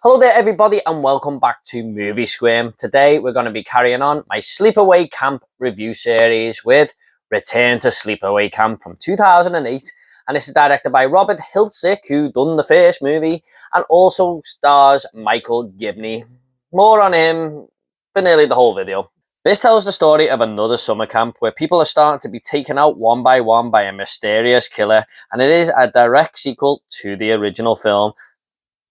Hello there everybody and welcome back to Movie Squirm. Today we're going to be carrying on my Sleepaway Camp review series with Return to Sleepaway Camp from 2008, and this is directed by Robert Hiltzik, who done the first movie, and also stars Michael Gibney. More on him for nearly the whole video. This tells the story of another summer camp where people are starting to be taken out one by one by a mysterious killer, and it is a direct sequel to the original film.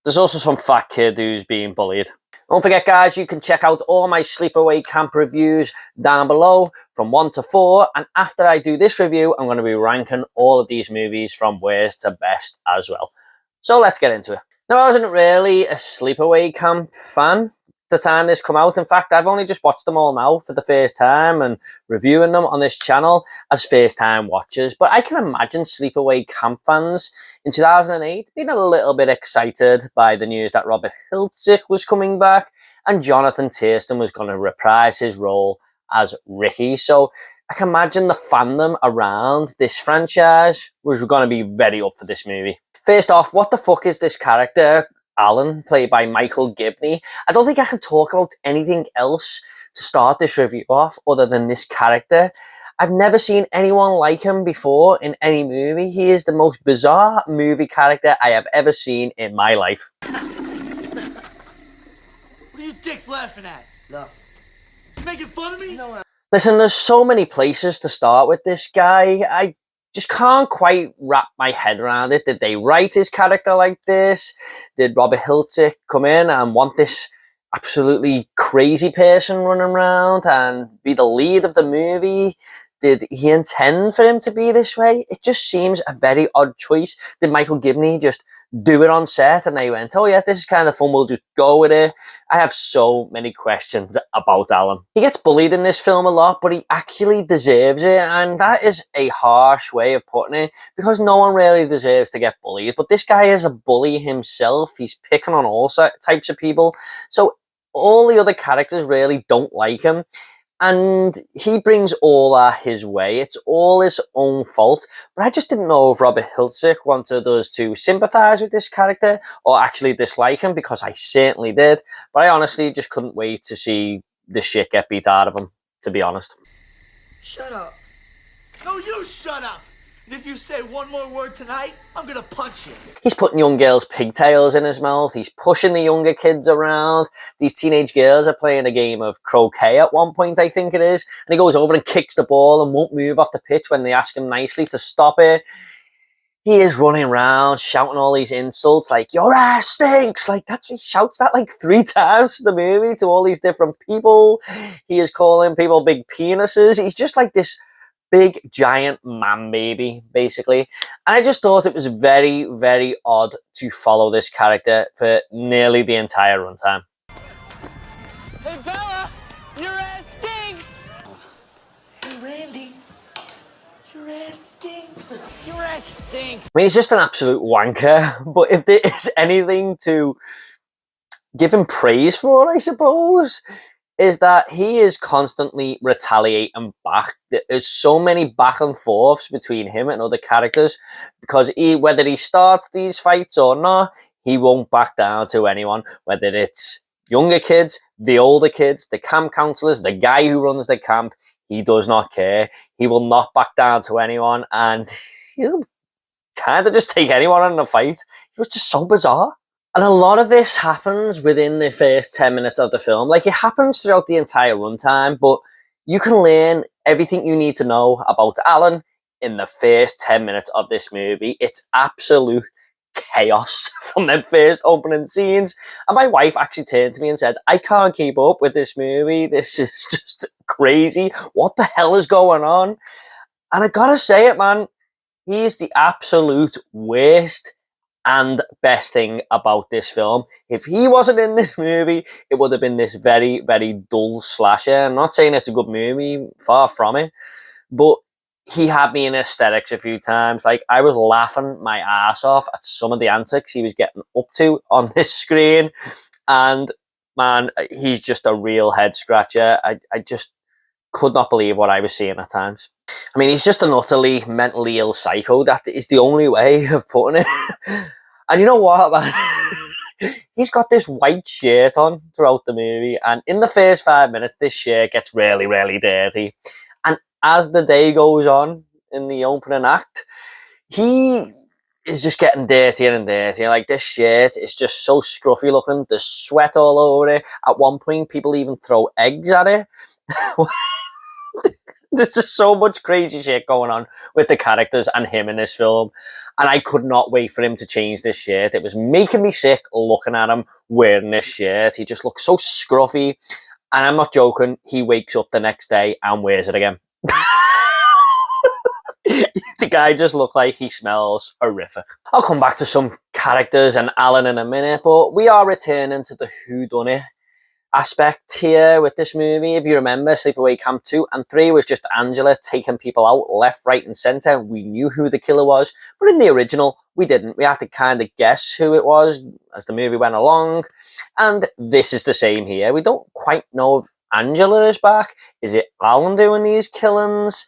There's also some fat kid who's being bullied. Don't forget guys, you can check out all my Sleepaway Camp reviews down below from 1 to 4, and after I do this review I'm going to be ranking all of these movies from worst to best as well. So let's get into it. Now, I wasn't really a Sleepaway Camp fan the time this come out. In fact, I've only just watched them all now for the first time and reviewing them on this channel as first time watchers, but I can imagine Sleepaway Camp fans in 2008 being a little bit excited by the news that Robert Hiltzik was coming back and Jonathan Tiersten was going to reprise his role as Ricky. So I can imagine the fandom around this franchise was going to be very up for this movie. First off, what the fuck is this character Alan, played by Michael Gibney? I don't think I can talk about anything else to start this review off other than this character. I've never seen anyone like him before in any movie. He is the most bizarre movie character I have ever seen in my life. What are you dicks laughing at? Nothing. You making fun of me? No. Listen, there's so many places to start with this guy. I just can't quite wrap my head around it. Did they write his character like this? Did Robert Hiltzik come in and want this absolutely crazy person running around and be the lead of the movie? Did he intend for him to be this way? It just seems a very odd choice. Did Michael Gibney just do it on set and they went, oh yeah, this is kind of fun, we'll just go with it? I have so many questions about Alan. He gets bullied in this film a lot, but he actually deserves it, and that is a harsh way of putting it because no one really deserves to get bullied, but this guy is a bully himself. He's picking on all types of people, so all the other characters really don't like him. And he brings all that his way. It's all his own fault. But I just didn't know if Robert Hiltzik wanted us to sympathise with this character or actually dislike him, because I certainly did. But I honestly just couldn't wait to see the shit get beat out of him, to be honest. Shut up. No, you shut up. And if you say one more word tonight, I'm gonna punch you. He's putting young girls' pigtails in his mouth. He's pushing the younger kids around. These teenage girls are playing a game of croquet at one point, I think it is. And he goes over and kicks the ball and won't move off the pitch when they ask him nicely to stop it. He is running around shouting all these insults like, your ass stinks. Like, he shouts that like 3 times for the movie to all these different people. He is calling people big penises. He's just like this big giant man baby, basically. And I just thought it was very, very odd to follow this character for nearly the entire runtime. Hey Bella, your ass stinks. Hey Randy, your ass stinks. Your ass stinks. I mean, he's just an absolute wanker, but if there is anything to give him praise for, I suppose, is that he is constantly retaliating back. There's so many back and forths between him and other characters, because whether he starts these fights or not, he won't back down to anyone, whether it's younger kids, the older kids, the camp counselors, the guy who runs the camp. He does not care. He will not back down to anyone, and he'll kind of just take anyone in a fight. He was just so bizarre. And a lot of this happens within the first 10 minutes of the film. Like, it happens throughout the entire runtime, but you can learn everything you need to know about Alan in the first 10 minutes of this movie. It's absolute chaos from the first opening scenes. And my wife actually turned to me and said, I can't keep up with this movie. This is just crazy. What the hell is going on? And I gotta say it, man. He's the absolute worst and best thing about this film. If he wasn't in this movie, it would have been this very, very dull slasher. I'm not saying it's a good movie, far from it, but he had me in hysterics a few times. Like, I was laughing my ass off at some of the antics he was getting up to on this screen, and man, he's just a real head scratcher. I just could not believe what I was seeing at times. I mean, he's just an utterly mentally ill psycho. That is the only way of putting it. And you know what, man? He's got this white shirt on throughout the movie, and in the first 5 minutes, this shirt gets really, really dirty. And as the day goes on in the opening act, he is just getting dirtier and dirtier. Like, this shirt is just so scruffy looking. There's sweat all over it. At one point, people even throw eggs at it. There's just so much crazy shit going on with the characters and him in this film. And I could not wait for him to change this shirt. It was making me sick looking at him wearing this shirt. He just looks so scruffy. And I'm not joking. He wakes up the next day and wears it again. The guy just looked like he smells horrific. I'll come back to some characters and Alan in a minute, but we are returning to the whodunit aspect here with this movie. If you remember, Sleepaway Camp 2 and 3 was just Angela taking people out left, right and centre. We knew who the killer was, but in the original, we didn't. We had to kind of guess who it was as the movie went along. And this is the same here. We don't quite know if Angela is back. Is it Alan doing these killings?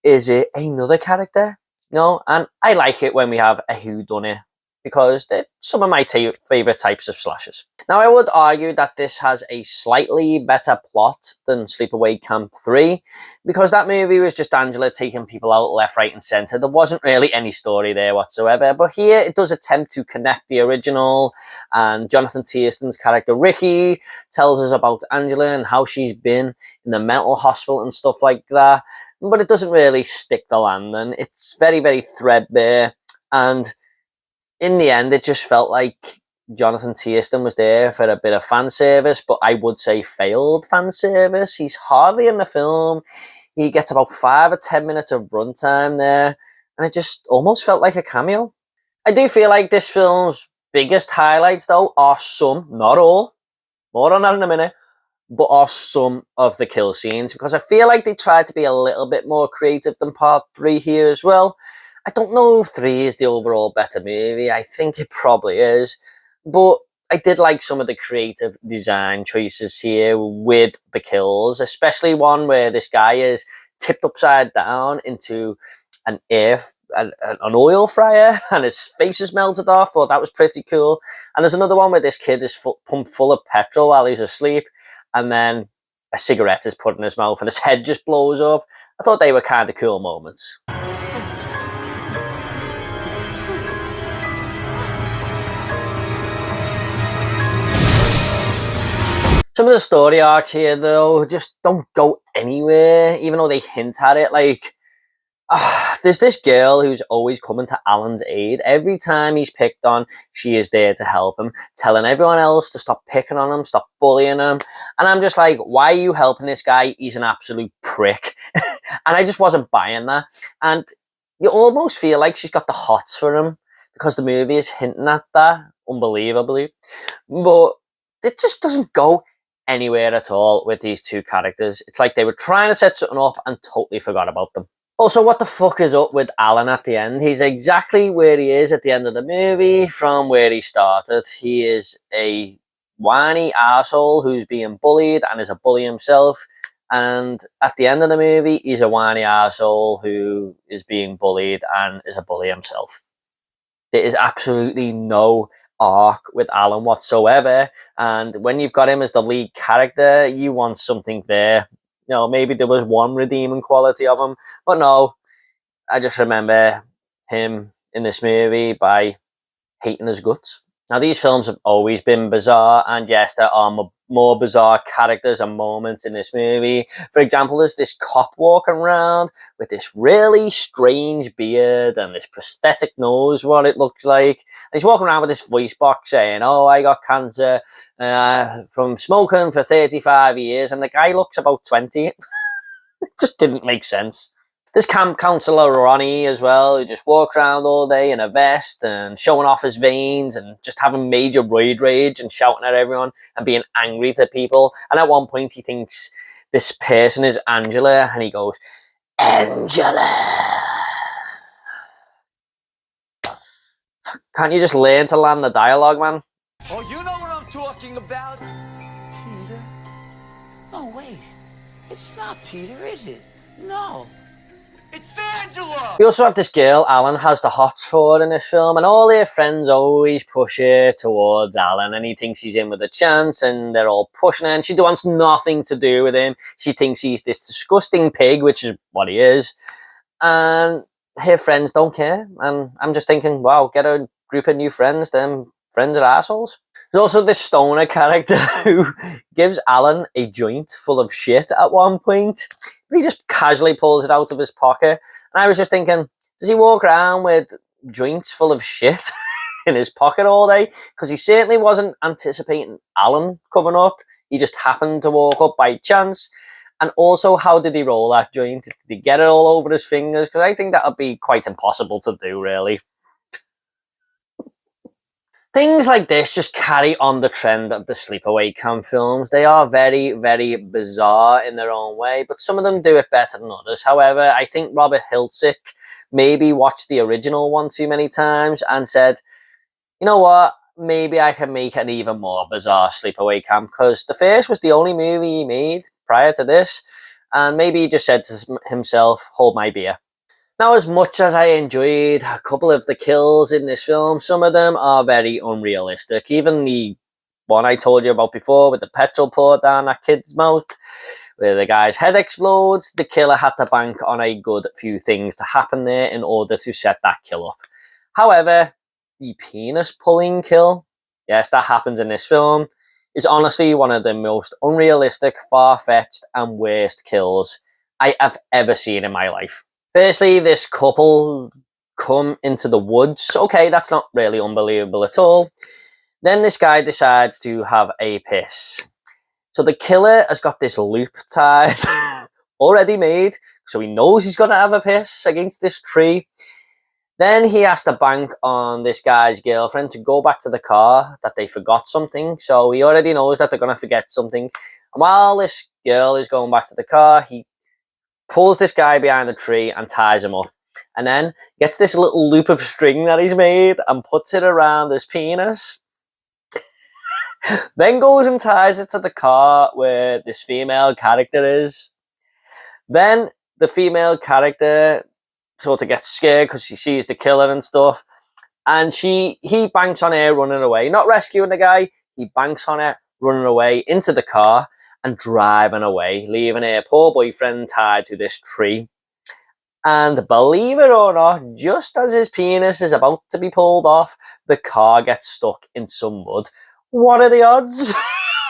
Is it another character? No, and I like it when we have a whodunit because they're some of my favourite types of slashers. Now, I would argue that this has a slightly better plot than Sleepaway Camp 3 because that movie was just Angela taking people out left, right and centre. There wasn't really any story there whatsoever, but here it does attempt to connect the original, and Jonathan Tiersten's character Ricky tells us about Angela and how she's been in the mental hospital and stuff like that, but it doesn't really stick the landing. It's very, very threadbare, and in the end, it just felt like Jonathan Tiersten was there for a bit of fan service, but I would say failed fan service. He's hardly in the film. He gets about 5 or 10 minutes of runtime there, and it just almost felt like a cameo. I do feel like this film's biggest highlights, though, are some, not all, more on that in a minute, but are some of the kill scenes, because I feel like they tried to be a little bit more creative than part 3 here as well. I don't know if 3 is the overall better movie. I think it probably is. But I did like some of the creative design choices here with the kills, especially one where this guy is tipped upside down into an oil fryer and his face is melted off. Well, that was pretty cool. And there's another one where this kid is pumped full of petrol while he's asleep, and then a cigarette is put in his mouth and his head just blows up. I thought they were kind of cool moments. Some of the story arcs here, though, just don't go anywhere, even though they hint at it. Like, there's this girl who's always coming to Alan's aid. Every time he's picked on, she is there to help him, telling everyone else to stop picking on him, stop bullying him. And I'm just like, why are you helping this guy? He's an absolute prick. And I just wasn't buying that. And you almost feel like she's got the hots for him because the movie is hinting at that, unbelievably. But it just doesn't go anywhere at all with these two characters. It's like they were trying to set something up and totally forgot about them. Also, what the fuck is up with Alan at the end? He's exactly where he is at the end of the movie from where he started. He is a whiny arsehole who's being bullied and is a bully himself. And at the end of the movie, he's a whiny arsehole who is being bullied and is a bully himself. There is absolutely no arc with Alan whatsoever, and when you've got him as the lead character, you want something there. You know, maybe there was one redeeming quality of him, but no, I just remember him in this movie by hating his guts. Now, these films have always been bizarre, and yes, there are more bizarre characters and moments in this movie. For example, there's this cop walking around with this really strange beard and this prosthetic nose, what it looks like. And he's walking around with this voice box saying, oh, I got cancer from smoking for 35 years, and the guy looks about 20. It just didn't make sense. There's camp counselor Ronnie as well, who just walks around all day in a vest and showing off his veins and just having major roid rage and shouting at everyone and being angry to people. And at one point he thinks this person is Angela and he goes, Angela! Can't you just learn to land the dialogue, man? Oh, you know what I'm talking about? Peter? No, wait. It's not Peter, is it? No. It's Angela! We also have this girl Alan has the hots for in this film, and all her friends always push her towards Alan, and he thinks he's in with a chance, and they're all pushing her, and she wants nothing to do with him. She thinks he's this disgusting pig, which is what he is, and her friends don't care. And I'm just thinking, wow, get a group of new friends, them friends are assholes. There's also this stoner character who gives Alan a joint full of shit at one point. He just casually pulls it out of his pocket. And I was just thinking, does he walk around with joints full of shit in his pocket all day? Because he certainly wasn't anticipating Alan coming up. He just happened to walk up by chance. And also, how did he roll that joint? Did he get it all over his fingers? Because I think that would be quite impossible to do, really. Things like this just carry on the trend of the sleepaway camp films. They are very, very bizarre in their own way, but some of them do it better than others. However, I think Robert Hiltzik maybe watched the original one too many times and said, you know what, maybe I can make an even more bizarre sleepaway camp, because the first was the only movie he made prior to this, and maybe he just said to himself, hold my beer. Now, as much as I enjoyed a couple of the kills in this film, some of them are very unrealistic. Even the one I told you about before with the petrol poured down that kid's mouth, where the guy's head explodes, the killer had to bank on a good few things to happen there in order to set that kill up. However, the penis pulling kill, yes, that happens in this film, is honestly one of the most unrealistic, far-fetched, and worst kills I have ever seen in my life. Firstly, this couple come into the woods. Okay, that's not really unbelievable at all. Then this guy decides to have a piss. So the killer has got this loop tied, already made, so he knows he's going to have a piss against this tree. Then he has to bank on this guy's girlfriend to go back to the car, that they forgot something. So he already knows that they're going to forget something. And while this girl is going back to the car, he pulls this guy behind the tree and ties him up. And then gets this little loop of string that he's made and puts it around his penis. Then goes and ties it to the car where this female character is. Then the female character sort of gets scared because she sees the killer and stuff. And he banks on her running away. Not rescuing the guy, he banks on her running away into the car and driving away, leaving her poor boyfriend tied to this tree. And believe it or not, just as his penis is about to be pulled off, the car gets stuck in some mud. What are the odds?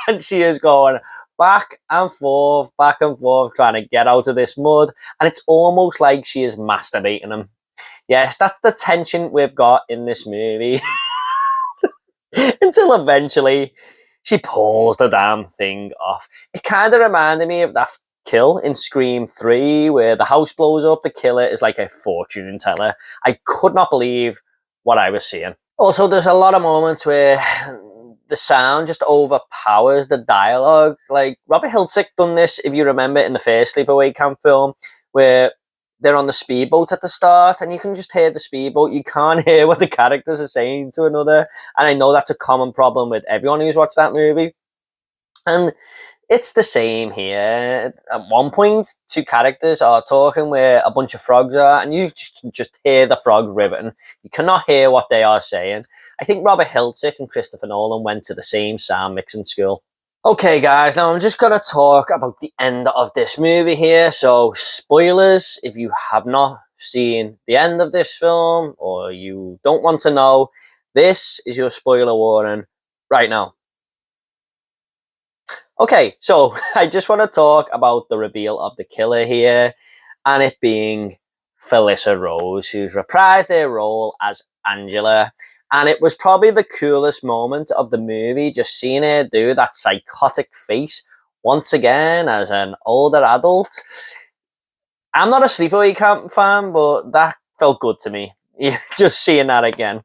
And she is going back and forth, trying to get out of this mud. And it's almost like she is masturbating him. Yes, that's the tension we've got in this movie. Until eventually she pulls the damn thing off. It kind of reminded me of that kill in Scream 3 where the house blows up. The killer is like a fortune teller. I could not believe what I was seeing. Also, there's a lot of moments where the sound just overpowers the dialogue. Like, Robert Hiltzik done this, if you remember, in the first Sleepaway Camp film, where they're on the speedboat at the start and you can just hear the speedboat. You can't hear what the characters are saying to another. And I know that's a common problem with everyone who's watched that movie. And it's the same here. At one point, two characters are talking where a bunch of frogs are, and you just hear the frog ribbon. You cannot hear what they are saying. I think Robert Hiltzik and Christopher Nolan went to the same sound mixing school. Okay, guys, now I'm just going to talk about the end of this movie here. So, spoilers, if you have not seen the end of this film, or you don't want to know, this is your spoiler warning right now. Okay, so I just want to talk about the reveal of the killer here, and it being Felissa Rose, who's reprised her role as Angela. And it was probably the coolest moment of the movie, just seeing her do that psychotic face once again as an older adult. I'm not a Sleepaway Camp fan, but that felt good to me, just seeing that again.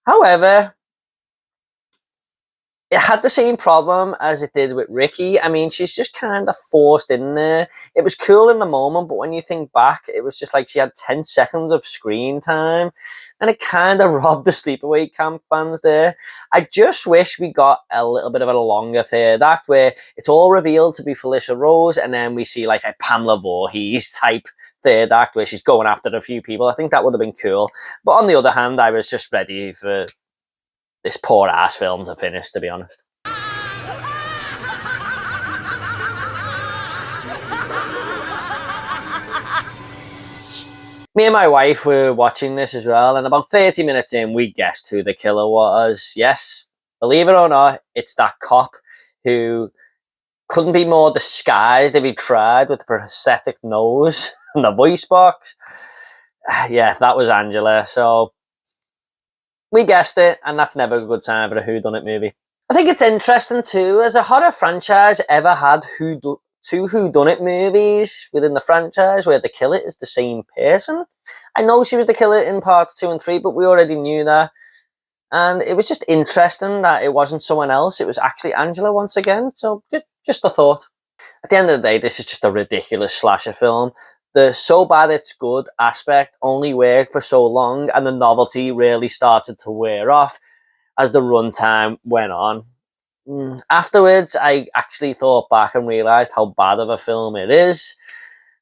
However, it had the same problem as it did with Ricky. I mean, she's just kind of forced in there. It was cool in the moment, but when you think back, it was just like she had 10 seconds of screen time, and it kind of robbed the Sleepaway Camp fans there. I just wish we got a little bit of a longer third act where it's all revealed to be Felicia Rose, and then we see like a Pamela Voorhees type third act where she's going after a few people. I think that would have been cool. But on the other hand, I was just ready for this poor ass film to finish, to be honest. Me and my wife were watching this as well, and about 30 minutes in, we guessed who the killer was. Yes, believe it or not, it's that cop who couldn't be more disguised if he tried, with the prosthetic nose and the voice box. Yeah, that was Angela, so we guessed it, and that's never a good sign for a whodunit movie. I think it's interesting too, has a horror franchise ever had two whodunit movies within the franchise where the killer is the same person? I know she was the killer in parts 2 and 3, but we already knew that. And it was just interesting that it wasn't someone else, it was actually Angela once again, so just a thought. At the end of the day, this is just a ridiculous slasher film. The so bad it's good aspect only worked for so long, and the novelty really started to wear off as the runtime went on. Afterwards, I actually thought back and realised how bad of a film it is.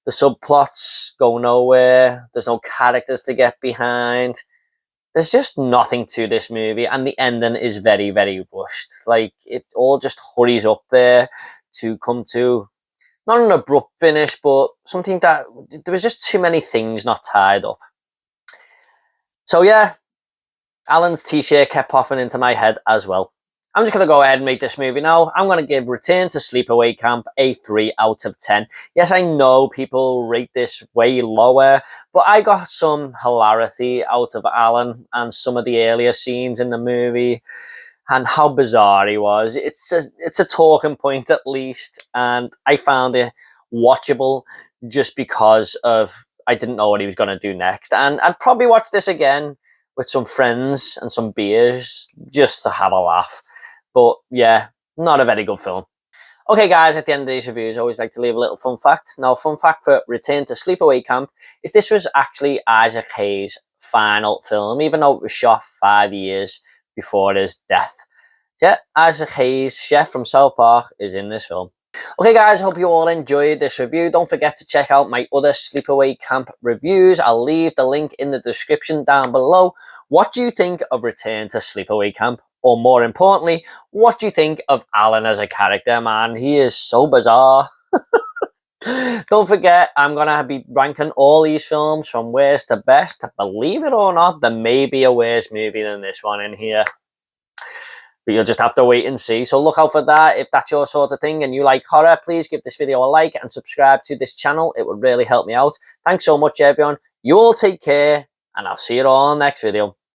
The subplots go nowhere, there's no characters to get behind. There's just nothing to this movie, and the ending is very, very rushed. Like, it all just hurries up there to come to not an abrupt finish, but something that there was just too many things not tied up. So yeah, Alan's t-shirt kept popping into my head as well. I'm just going to go ahead and make this movie now. I'm going to give Return to Sleepaway Camp a 3 out of 10. Yes, I know people rate this way lower, but I got some hilarity out of Alan and some of the earlier scenes in the movie, and how bizarre he was. It's a talking point at least, and I found it watchable just because of I didn't know what he was going to do next. And I'd probably watch this again with some friends and some beers just to have a laugh. But yeah, not a very good film. Okay guys, at the end of these reviews, I always like to leave a little fun fact. Now, fun fact for Return to Sleepaway Camp is this was actually Isaac Hayes' final film, even though it was shot 5 years before his death. Yeah, Isaac Hayes, chef from South Park, is in this film. Okay guys, I hope you all enjoyed this review. Don't forget to check out my other Sleepaway Camp reviews. I'll leave the link in the description down below. What do you think of Return to Sleepaway Camp? Or more importantly, what do you think of Alan as a character, man? He is so bizarre. Don't forget, I'm going to be ranking all these films from worst to best. Believe it or not, there may be a worse movie than this one in here. But you'll just have to wait and see. So look out for that. If that's your sort of thing and you like horror, please give this video a like and subscribe to this channel. It would really help me out. Thanks so much, everyone. You all take care, and I'll see you all in the next video.